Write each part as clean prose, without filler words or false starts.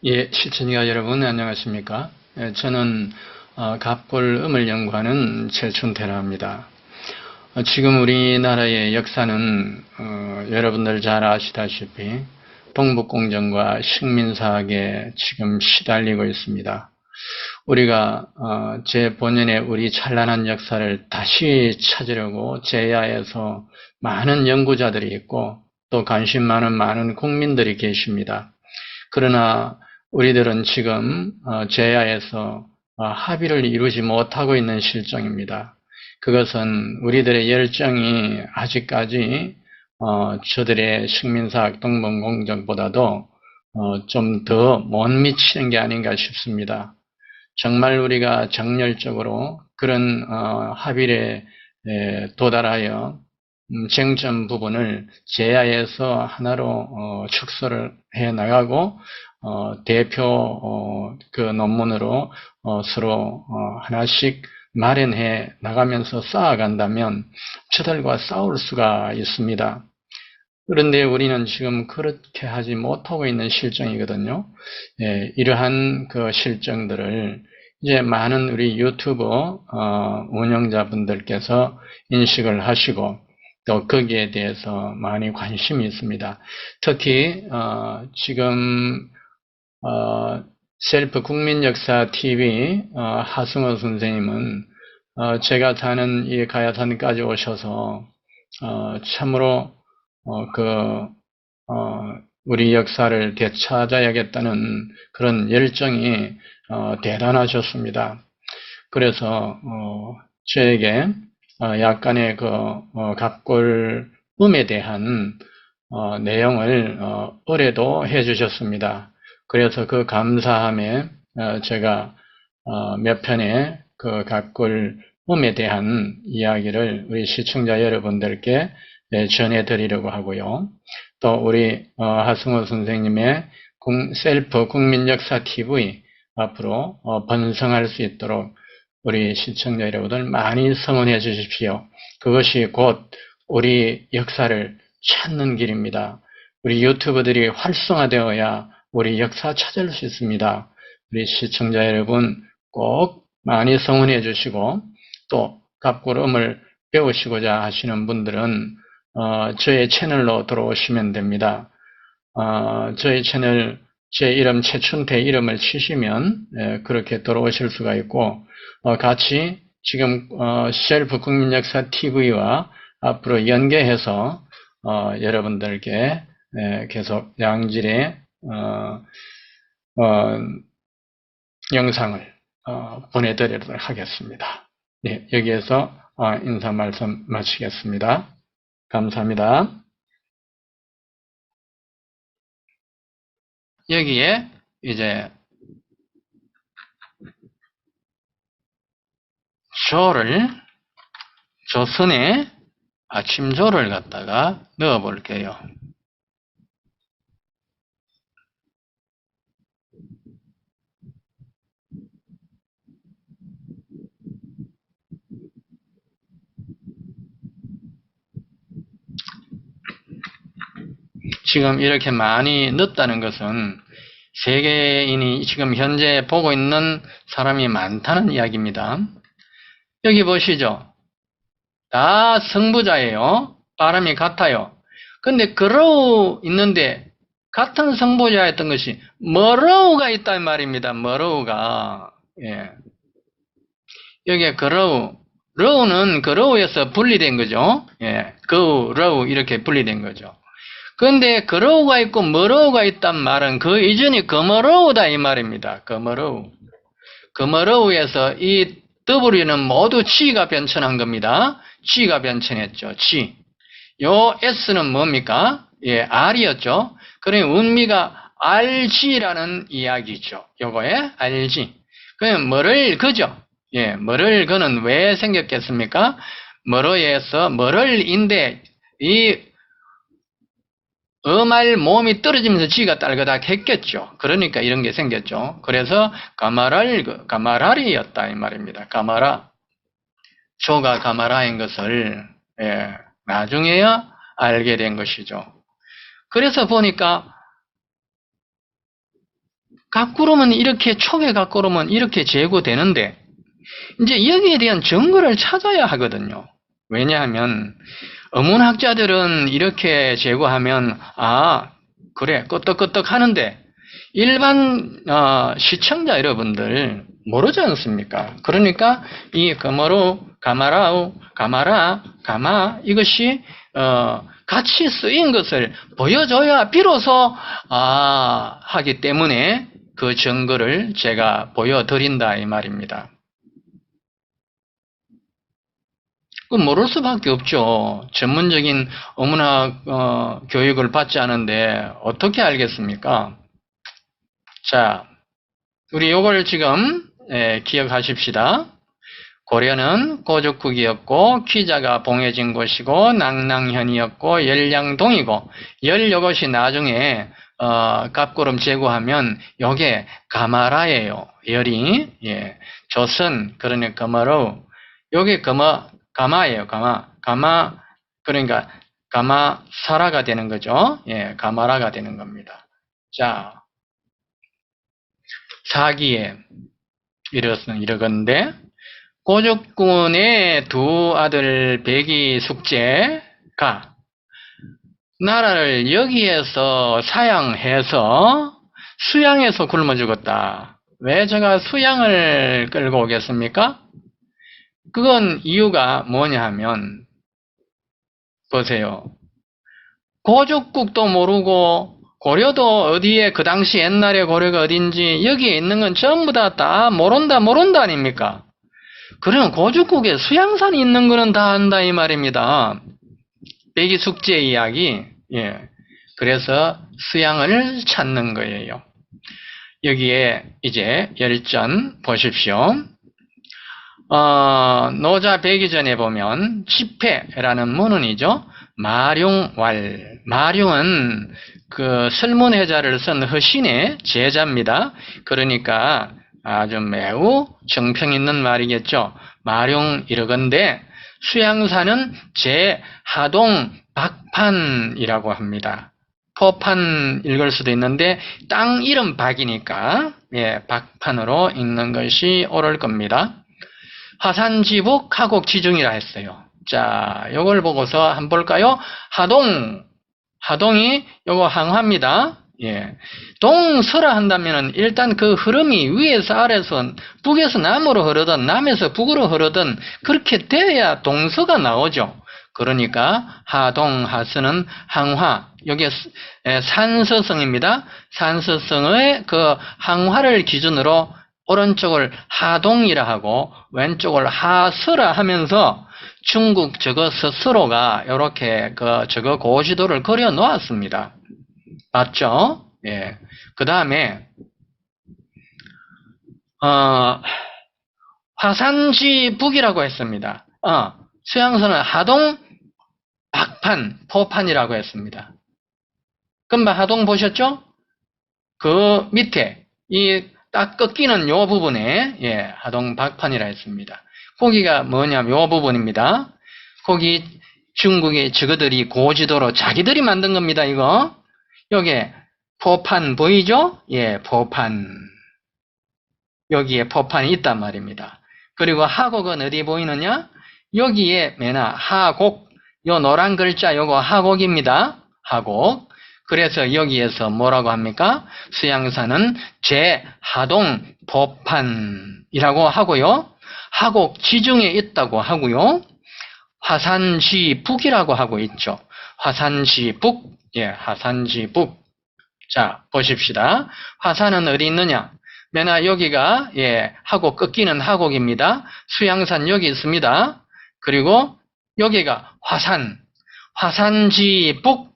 예, 시청자 여러분 안녕하십니까? 저는 갑골음을 연구하는 최춘태라 합니다. 지금 우리나라의 역사는 여러분들 잘 아시다시피 동북공정과 식민사학에 지금 시달리고 있습니다. 우리가 제 본연의 우리 찬란한 역사를 다시 찾으려고 제야에서 많은 연구자들이 있고 또 관심 많은 많은 국민들이 계십니다. 그러나 우리들은 지금 제야에서 합의를 이루지 못하고 있는 실정입니다. 그것은 우리들의 열정이 아직까지 저들의 식민사학 동북공정보다도 좀 더 못 미치는 게 아닌가 싶습니다. 정말 우리가 정열적으로 그런 합의에 도달하여 쟁점 부분을 제야에서 하나로 축소를 해 나가고 대표 그 논문으로 서로 하나씩 마련해 나가면서 쌓아간다면 저들과 싸울 수가 있습니다. 그런데 우리는 지금 그렇게 하지 못하고 있는 실정이거든요. 이러한 그 실정들을 이제 많은 우리 유튜브 운영자분들께서 인식을 하시고 또 거기에 대해서 많이 관심이 있습니다. 특히 지금 셀프 국민역사 TV 하승호 선생님은 제가 사는 이 가야산까지 오셔서 참으로 우리 역사를 되찾아야겠다는 그런 열정이 대단하셨습니다. 그래서 저에게 약간의 갑골음에 대한 내용을 의뢰도 해주셨습니다. 그래서 그 감사함에 제가 몇 편의 그 갑골음에 대한 이야기를 우리 시청자 여러분들께 전해드리려고 하고요. 또 우리 하승호 선생님의 셀프 국민역사 TV 앞으로 번성할 수 있도록 우리 시청자 여러분들 많이 성원해 주십시오. 그것이 곧 우리 역사를 찾는 길입니다. 우리 유튜버들이 활성화되어야 우리 역사 찾을 수 있습니다. 우리 시청자 여러분 꼭 많이 성원해 주시고 또 갑골음을 배우시고자 하시는 분들은 저의 채널로 들어오시면 됩니다. 저희 채널 제 이름 최춘태 이름을 치시면 그렇게 들어오실 수가 있고 같이 지금 셀프 국민역사 TV와 앞으로 연계해서 여러분들께 계속 양질의 영상을 보내드리도록 하겠습니다. 네, 여기에서 인사 말씀 마치겠습니다. 감사합니다. 여기에 이제 조선에 아침조를 갖다가 넣어 볼게요. 지금 이렇게 많이 넣었다는 것은 세계인이 지금 현재 보고 있는 사람이 많다는 이야기입니다. 여기 보시죠. 다 성부자예요. 발음이 같아요. 근데 그러우 있는데 같은 성부자였던 것이 머러우가 있단 말입니다. 머러우가. 예. 여기에 그러우, 러우는 그러우에서 분리된 거죠. 예. 러우 이렇게 분리된 거죠. 그런데 그러우가 있고 머러우가 있단 말은 그 이전이 거머러우다 이 말입니다. 거머러우. 거머러우에서 이 W는 모두 치가 변천한 겁니다. 치가 변천했죠. 치. 요 S는 뭡니까? 예, R이었죠. 그러니 운미가 RG라는 이야기죠. 요거에 RG. 그럼 뭐를 그죠? 예, 뭐를 그는 왜 생겼겠습니까? 뭐로에서 뭐를인데 이 말 몸이 떨어지면서 지가 딸그닥 했겠죠. 그러니까 이런 게 생겼죠. 그래서 가마랄이었다 이 말입니다. 가마라. 조가 가마라인 것을 나중에야 알게 된 것이죠. 그래서 보니까 각구름은 이렇게 촉의 각구름은 이렇게 제거되는데 이제 여기에 대한 증거를 찾아야 하거든요. 왜냐하면 어문학자들은 이렇게 제거하면 그래 끄떡끄떡 하는데 일반 시청자 여러분들 모르지 않습니까? 그러니까 이 거머루, 가마라우, 가마라, 가마 이것이 같이 쓰인 것을 보여줘야 비로소 하기 때문에 그 증거를 제가 보여드린다 이 말입니다. 모를 수밖에 없죠. 전문적인 어문학 교육을 받지 않은데 어떻게 알겠습니까? 자, 우리 요걸 지금 기억하십시다. 고려는 고족국이었고 귀자가 봉해진 곳이고 낭낭현이었고 열량동이고 열 요것이 나중에 갑구름 제거하면 요게 가마라예요. 열이 조선 그러니까 거머로 요게 가마예요. 가마 그러니까 가마사라가 되는 거죠. 가마라가 되는 겁니다. 자, 사기에 이러건데 고족군의 두 아들 백이 숙제가 나라를 여기에서 사양해서 수양에서 굶어 죽었다. 왜 제가 수양을 끌고 오겠습니까? 그건 이유가 뭐냐 하면 보세요. 고족국도 모르고 고려도 어디에 그 당시 옛날에 고려가 어딘지 여기에 있는 건 전부 다 모른다 아닙니까? 그러면 고족국에 수양산이 있는 거는 다 안다 이 말입니다. 백이 숙제 이야기. 그래서 수양을 찾는 거예요. 여기에 이제 열전 보십시오. 노자 백이전에 보면 집회라는 문헌이죠. 마룡왈. 마룡은 그 설문회자를 쓴 허신의 제자입니다. 그러니까 아주 매우 정평 있는 말이겠죠. 마룡 이러건데 수양사는 제하동 박판이라고 합니다. 포판 읽을 수도 있는데 땅 이름 박이니까 박판으로 읽는 것이 옳을 겁니다. 화산지북 하곡지중이라 했어요. 자, 요걸 보고서 한번 볼까요? 하동이 요거 항화입니다. 동서라 한다면은 일단 그 흐름이 위에서 아래서 북에서 남으로 흐르든 남에서 북으로 흐르든 그렇게 돼야 동서가 나오죠. 그러니까 하동, 하서는 항화. 여기 산서성입니다. 산서성의 그 항화를 기준으로 오른쪽을 하동이라 하고 왼쪽을 하서라 하면서 중국 저거 스스로가 이렇게 저거 고지도를 그려 놓았습니다. 맞죠? 그 다음에 화산지북이라고 했습니다. 수양서는 하동 박판 포판이라고 했습니다. 그럼 하동 보셨죠? 그 밑에 이 딱 꺾이는 요 부분에 하동 박판이라 했습니다. 거기가 뭐냐면 요 부분입니다. 거기 중국의 저거들이 고지도로 자기들이 만든 겁니다. 이거 여기에 포판 보이죠? 포판. 여기에 포판이 있단 말입니다. 그리고 하곡은 어디 보이느냐? 여기에 하곡. 요 노란 글자 요거 하곡입니다. 하곡. 그래서 여기에서 뭐라고 합니까? 수양사는 제하동 포판이라고 하고요. 하곡 지중에 있다고 하고요. 화산지북이라고 하고 있죠. 화산지북. 화산지북. 자, 보십시다. 화산은 어디 있느냐? 여기가 하곡 꺾이는 하곡입니다. 수양산 여기 있습니다. 그리고 여기가 화산지북.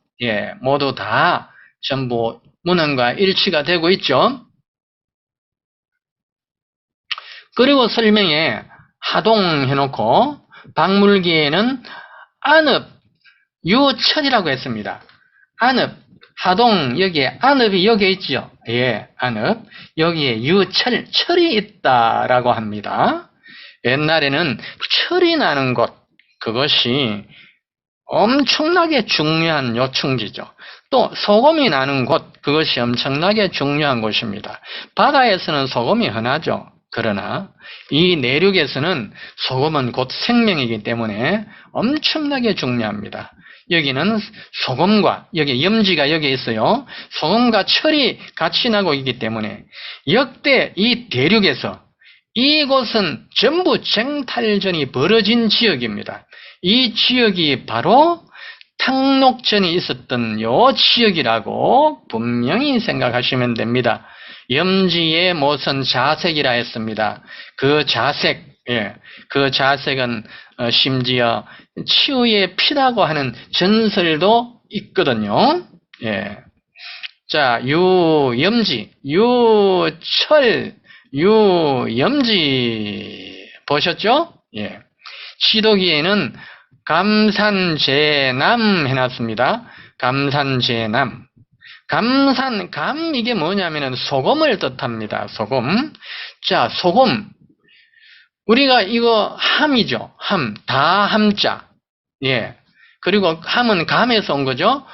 모두 다 전부 문헌과 일치가 되고 있죠. 그리고 설명에 하동 해놓고 박물기에는 안읍, 유철이라고 했습니다. 안읍, 하동 여기에 안읍이 여기에 있죠. 안읍. 여기에 유철, 철이 있다라고 합니다. 옛날에는 철이 나는 곳, 그것이 엄청나게 중요한 요충지죠. 또 소금이 나는 곳, 그것이 엄청나게 중요한 곳입니다. 바다에서는 소금이 흔하죠. 그러나 이 내륙에서는 소금은 곧 생명이기 때문에 엄청나게 중요합니다. 여기는 소금과, 여기 염지가 여기 있어요. 소금과 철이 같이 나고 있기 때문에 역대 이 대륙에서 이곳은 전부 쟁탈전이 벌어진 지역입니다. 이 지역이 바로 탕록전이 있었던 요 지역이라고 분명히 생각하시면 됩니다. 염지의 모선 자색이라 했습니다. 그 자색, 그 자색은 심지어 치유의 피라고 하는 전설도 있거든요. 자, 유염지, 유철, 유염지 보셨죠? 시도기에는 감산제남 해놨습니다. 감산제남. 감 이게 뭐냐면은 소금을 뜻합니다. 소금. 자, 소금. 우리가 이거 함이죠. 다함자. 그리고 함은 감에서 온 거죠.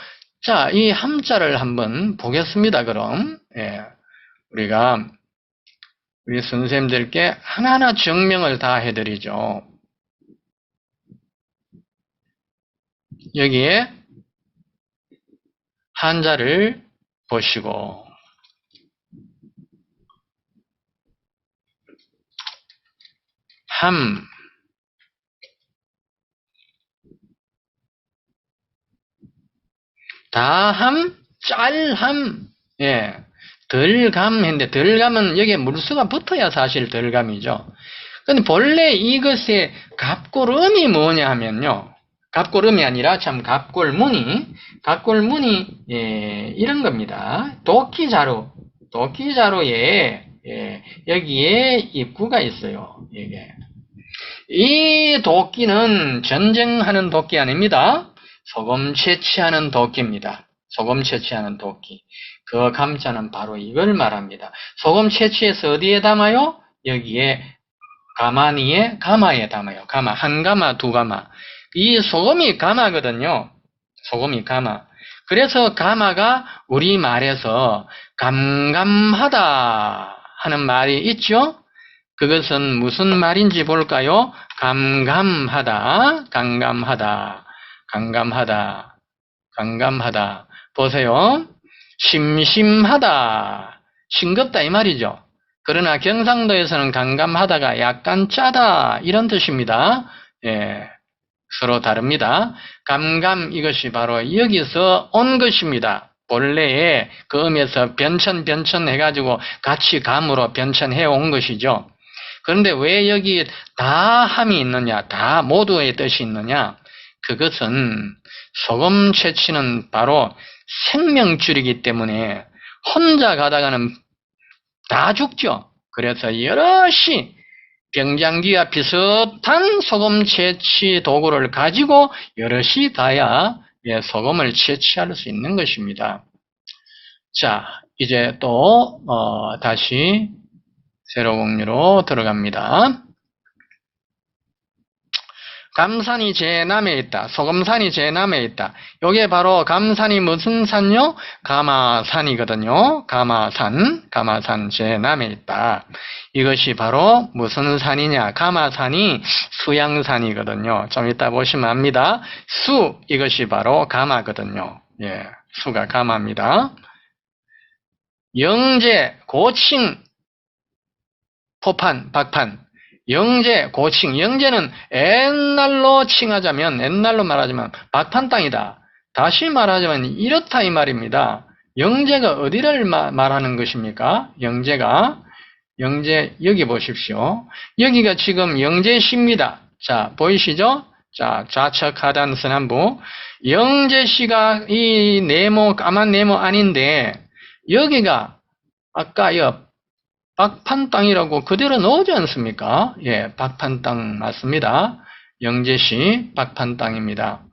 자, 이 함자를 한번 보겠습니다. 그럼. 우리 선생님들께 하나하나 증명을 다 해드리죠. 여기에 한자를 보시고 함, 다함, 짤함, 덜감 했는데 덜감은 여기에 물수가 붙어야 사실 덜감이죠. 근데 본래 이것의 갑골음이 뭐냐 하면요. 갑골음이 아니라 참 갑골문이 이런 겁니다. 도끼자루에 여기에 입구가 있어요. 이 도끼는 전쟁하는 도끼 아닙니다. 소금 채취하는 도끼입니다. 소금 채취하는 도끼. 그 감자는 바로 이걸 말합니다. 소금 채취해서 어디에 담아요? 여기에 가마니에 담아요. 가마, 한 가마, 두 가마. 이 소금이 가마거든요. 소금이 가마. 그래서 가마가 우리말에서 감감하다 하는 말이 있죠. 그것은 무슨 말인지 볼까요? 감감하다. 보세요. 심심하다. 싱겁다 이 말이죠. 그러나 경상도에서는 감감하다가 약간 짜다 이런 뜻입니다. 서로 다릅니다. 감감 이것이 바로 여기서 온 것입니다. 본래의 그 음에서 변천 해가지고 같이 감으로 변천해 온 것이죠. 그런데 왜 여기 다함이 있느냐, 다 모두의 뜻이 있느냐? 그것은 소금 채취는 바로 생명줄이기 때문에 혼자 가다가는 다 죽죠. 그래서 여럿이 병장기와 비슷한 소금 채취 도구를 가지고 여럿이 가야 소금을 채취할 수 있는 것입니다. 자, 이제 또 다시 세로 공유로 들어갑니다. 감산이 제남에 있다. 소금산이 제남에 있다. 요게 바로 감산이 무슨 산요? 가마산이거든요. 가마산 제남에 있다. 이것이 바로 무슨 산이냐? 가마산이 수양산이거든요. 좀 이따 보시면 압니다. 이것이 바로 가마거든요. 수가 가마입니다. 영제, 고칭, 포판, 박판. 영제, 고칭. 영제는 옛날로 말하자면 박판 땅이다. 다시 말하자면 이렇다 이 말입니다. 영제가 어디를 말하는 것입니까? 영제 여기 보십시오. 여기가 지금 영제시입니다. 자, 보이시죠? 자, 좌측 하단 서남부. 영제시가 이 네모, 까만 네모 아닌데 여기가 아까 박판 땅이라고 그대로 넣지 않습니까? 박판 땅 맞습니다. 영제시 박판 땅입니다.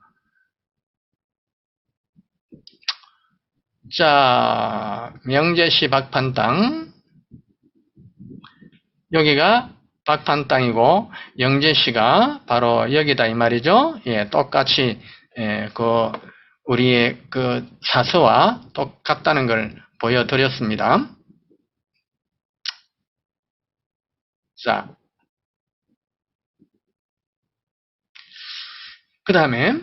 자, 영제시 박판 땅. 여기가 박판 땅이고 영제시가 바로 여기다 이 말이죠. 똑같이 우리의 그 사서와 똑같다는 걸 보여드렸습니다. 자, 그 다음에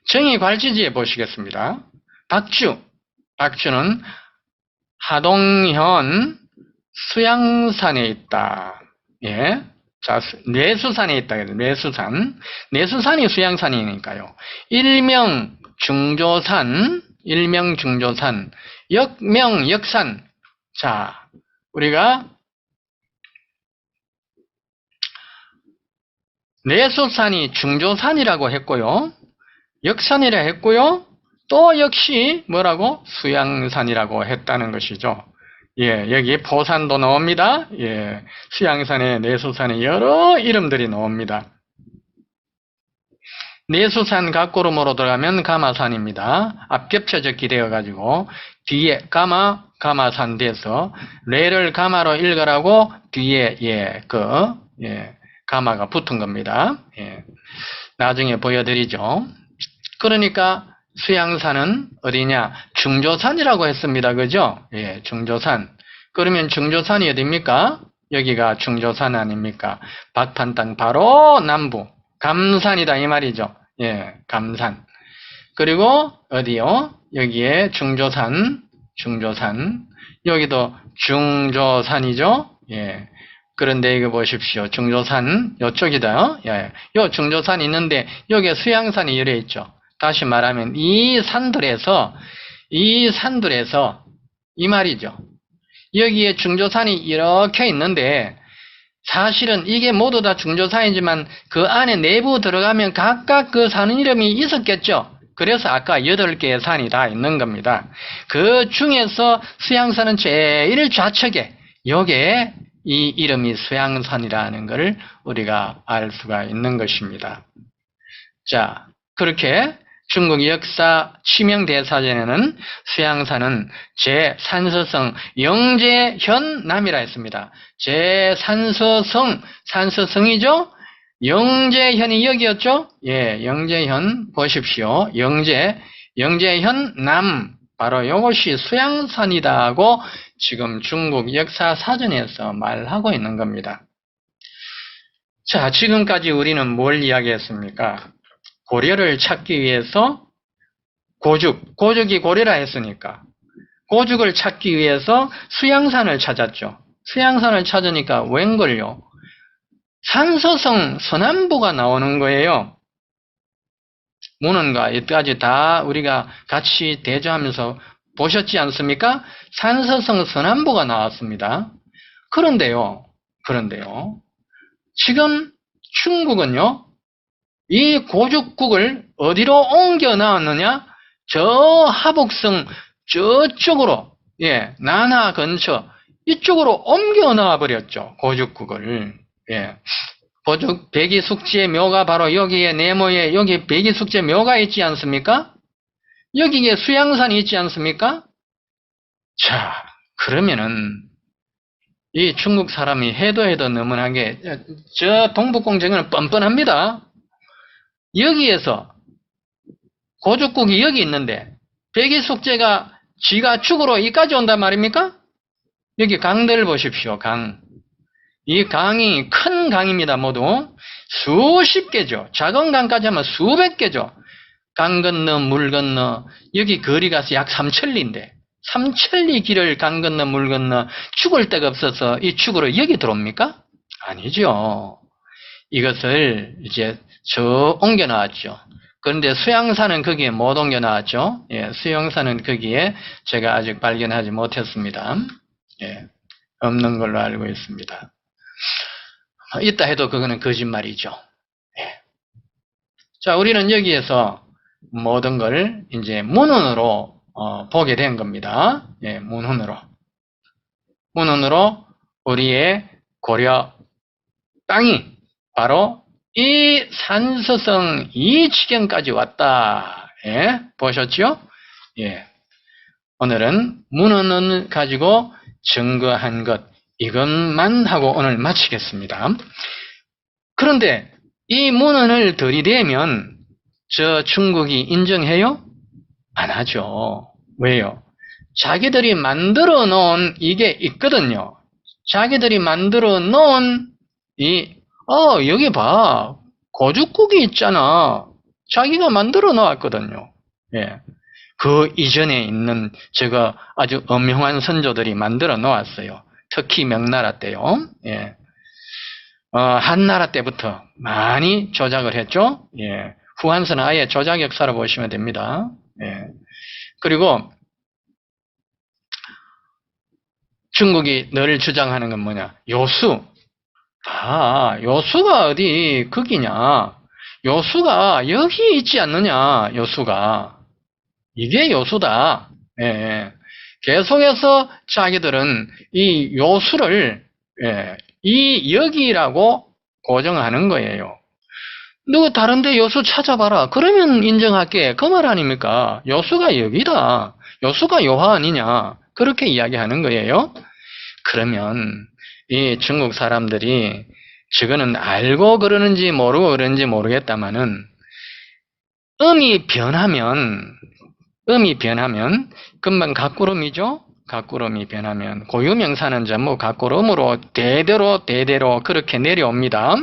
정의괄지지에 보시겠습니다. 박주는 하동현 수양산에 있다. 예. 자, 내수산에 있다. 내수산이 수양산이니까요. 일명 중조산, 역명 역산. 자, 우리가 내수산이 중조산이라고 했고요. 역산이라 했고요. 또 역시 뭐라고? 수양산이라고 했다는 것이죠. 예, 여기 포산도 나옵니다. 예, 수양산에 내수산에 여러 이름들이 나옵니다. 내수산 각고름으로 들어가면 가마산입니다. 앞 겹쳐져 기대어가지고 뒤에 가마산 돼서 레를 가마로 읽으라고 뒤에 가마가 붙은 겁니다. 예, 나중에 보여드리죠. 그러니까 수양산은 어디냐? 중조산이라고 했습니다. 그죠? 예, 중조산. 그러면 중조산이 어디입니까? 여기가 중조산 아닙니까? 박판 땅 바로 남부. 감산이다 이 말이죠. 예, 감산. 그리고 어디요? 여기에 중조산. 여기도 중조산이죠. 예. 그런데 이거 보십시오. 중조산 요쪽이다. 예. 요 중조산 있는데 여기에 수양산이 열려 있죠. 다시 말하면 이 산들에서 이 말이죠. 여기에 중조산이 이렇게 있는데 사실은 이게 모두 다 중조산이지만 그 안에 내부 들어가면 각각 그 산 이름이 있었겠죠. 그래서 아까 8개의 산이 다 있는 겁니다. 그 중에서 수양산은 제일 좌측에 요게 이 이름이 수양산이라는 것을 우리가 알 수가 있는 것입니다. 자, 그렇게 중국 역사 치명대사전에는 수양산은 제산서성 영제현남이라 했습니다. 산서성이죠? 영제현이 여기였죠? 예, 영제현 보십시오. 영제현남 바로 이것이 수양산이다고 지금 중국 역사사전에서 말하고 있는 겁니다. 자, 지금까지 우리는 뭘 이야기했습니까? 고려를 찾기 위해서 고죽이 고려라 했으니까 고죽을 찾기 위해서 수양산을 찾았죠. 수양산을 찾으니까 웬걸요? 산서성 서남부가 나오는 거예요. 문헌과 여기까지 다 우리가 같이 대조하면서 보셨지 않습니까? 산서성 서남부가 나왔습니다. 그런데요. 지금 중국은요. 이 고죽국을 어디로 옮겨 나왔느냐? 저 하북성 저쪽으로, 예, 난하 근처 이쪽으로 옮겨 나와 버렸죠. 고죽국을. 예. 고죽 백이숙지의 묘가 바로 여기에 네모에 여기 백이숙지의 묘가 있지 않습니까? 여기에 수양산이 있지 않습니까? 자, 그러면은 이 중국 사람이 해도 너무나게 저 동북공정은 뻔뻔합니다. 여기에서 고죽국이 여기 있는데 백이숙제가 지가 죽으러 이까지 온단 말입니까? 여기 강들 보십시오. 이 강이 큰 강입니다. 모두 수십 개죠. 작은 강까지 하면 수백 개죠. 강 건너 물 건너 여기 거리가 약 3천리인데 3천리 길을 강 건너 물 건너 죽을 데가 없어서 이 죽으러 여기 들어옵니까? 아니죠. 이것을 이제 저 옮겨 나왔죠. 그런데 수양산은 거기에 못 옮겨 나왔죠. 예, 수양산은 거기에 제가 아직 발견하지 못했습니다. 예, 없는 걸로 알고 있습니다. 있다 해도 그거는 거짓말이죠. 예. 자, 우리는 여기에서 모든 걸 이제 문헌으로 보게 된 겁니다. 예, 문헌으로 우리의 고려 땅이 바로 이 산서성 이 지경까지 왔다. 예, 보셨죠? 예. 오늘은 문헌을 가지고 증거한 것, 이것만 하고 오늘 마치겠습니다. 그런데 이 문헌을 들이대면 저 중국이 인정해요? 안 하죠. 왜요? 자기들이 만들어 놓은 이게 있거든요. 자기들이 만들어 놓은 여기 봐. 거죽국이 있잖아. 자기가 만들어 놓았거든요. 예. 그 이전에 있는 제가 아주 엄형한 선조들이 만들어 놓았어요. 특히 명나라 때요. 예. 한나라 때부터 많이 조작을 했죠. 예. 후한서는 아예 조작 역사로 보시면 됩니다. 예. 그리고 중국이 늘 주장하는 건 뭐냐? 요수. 요수가 어디 거기냐? 요수가 여기 있지 않느냐? 요수가. 이게 요수다. 예. 계속해서 자기들은 이 요수를 이 여기라고 고정하는 거예요. 너 다른데 요수 찾아봐라. 그러면 인정할게. 그 말 아닙니까? 요수가 여기다. 요수가 요하 아니냐. 그렇게 이야기하는 거예요. 그러면 이 중국 사람들이 저거는 알고 그러는지 모르고 그러는지 모르겠다마는 음이 변하면 금방 각구름이죠. 각구름이 변하면 고유명사는 전부 각구름으로 대대로 그렇게 내려옵니다.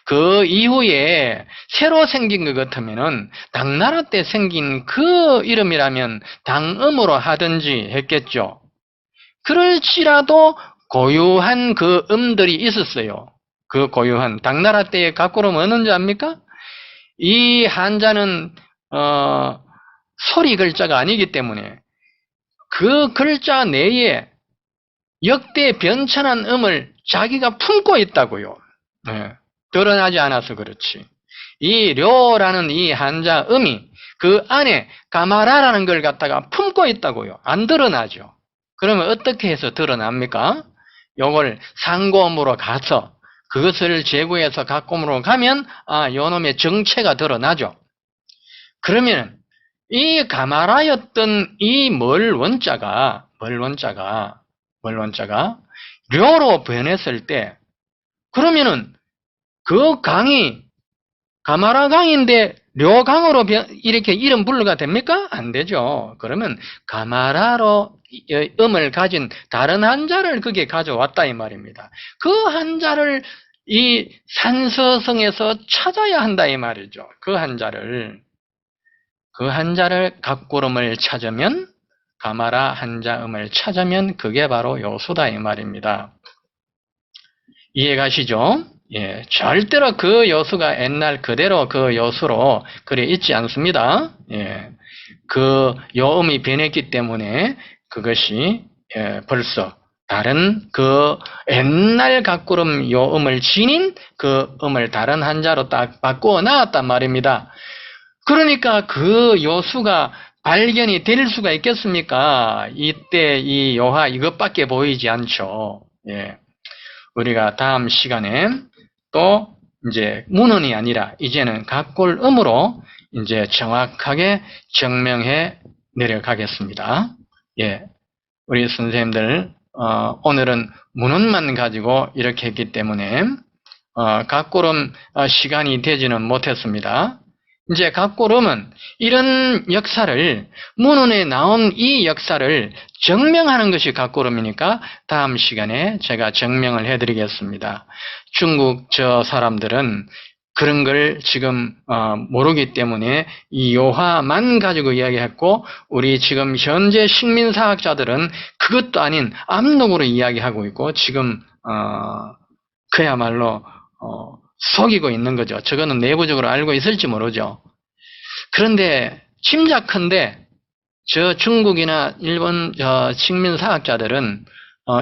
그 이후에 새로 생긴 것 같으면은 당나라 때 생긴 그 이름이라면 당음으로 하든지 했겠죠. 그럴지라도 고유한 그 음들이 있었어요. 그 고유한 당나라 때의 각구름 어는지 압니까? 이 한자는 소리 글자가 아니기 때문에 그 글자 내에 역대 변천한 음을 자기가 품고 있다고요. 네. 드러나지 않아서 그렇지. 이 료라는 이 한자 음이 그 안에 가마라라는 걸 갖다가 품고 있다고요. 안 드러나죠. 그러면 어떻게 해서 드러납니까? 요걸 상고음으로 가서 그것을 제구해서 각고음으로 가면 요놈의 정체가 드러나죠. 그러면 이 가마라였던 이 멀원자가 료로 변했을 때 그러면은 그 강이 가마라 강인데 료강으로 이렇게 이름 분류가 됩니까? 안 되죠. 그러면 가마라로 음을 가진 다른 한자를 그게 가져왔다 이 말입니다. 그 한자를 이 산서성에서 찾아야 한다 이 말이죠. 그 한자를 각구름을 찾으면 가마라 한자음을 찾으면 그게 바로 요수다 이 말입니다. 이해가시죠? 예, 절대로 그 요수가 옛날 그대로 그 요수로 그래 있지 않습니다. 예, 그 요음이 변했기 때문에 그것이 벌써 다른 그 옛날 각구름 요음을 지닌 그 음을 다른 한자로 딱 바꾸어 놨단 말입니다. 그러니까 그 요수가 발견이 될 수가 있겠습니까? 이때 이 요하 이것밖에 보이지 않죠. 예. 우리가 다음 시간에 또 이제 문헌이 아니라 이제는 각골음으로 이제 정확하게 증명해 내려가겠습니다. 예. 우리 선생님들, 오늘은 문헌만 가지고 이렇게 했기 때문에, 각골음 시간이 되지는 못했습니다. 이제 각골음은 이런 역사를 문헌에 나온 이 역사를 증명하는 것이 각골음이니까 다음 시간에 제가 증명을 해드리겠습니다. 중국 저 사람들은 그런 걸 지금 모르기 때문에 이 요하만 가지고 이야기했고 우리 지금 현재 식민사학자들은 그것도 아닌 압록으로 이야기하고 있고 지금 그야말로 속이고 있는 거죠. 저거는 내부적으로 알고 있을지 모르죠. 그런데 짐작컨대 저 중국이나 일본 식민사학자들은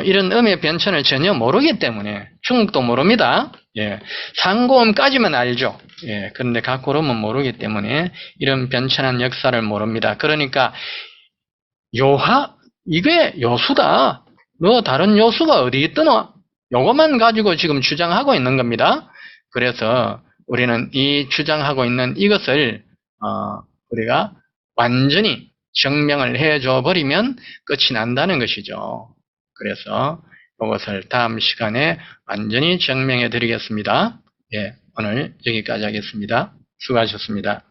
이런 음의 변천을 전혀 모르기 때문에 중국도 모릅니다. 예, 상고음까지만 알죠. 예, 그런데 각고음은 모르기 때문에 이런 변천한 역사를 모릅니다. 그러니까 요하 이게 요수다. 너 다른 요수가 어디 있더노? 요것만 가지고 지금 주장하고 있는 겁니다. 그래서 우리는 이 주장하고 있는 이것을 우리가 완전히 증명을 해줘 버리면 끝이 난다는 것이죠. 그래서 이것을 다음 시간에 완전히 증명해 드리겠습니다. 예, 오늘 여기까지 하겠습니다. 수고하셨습니다.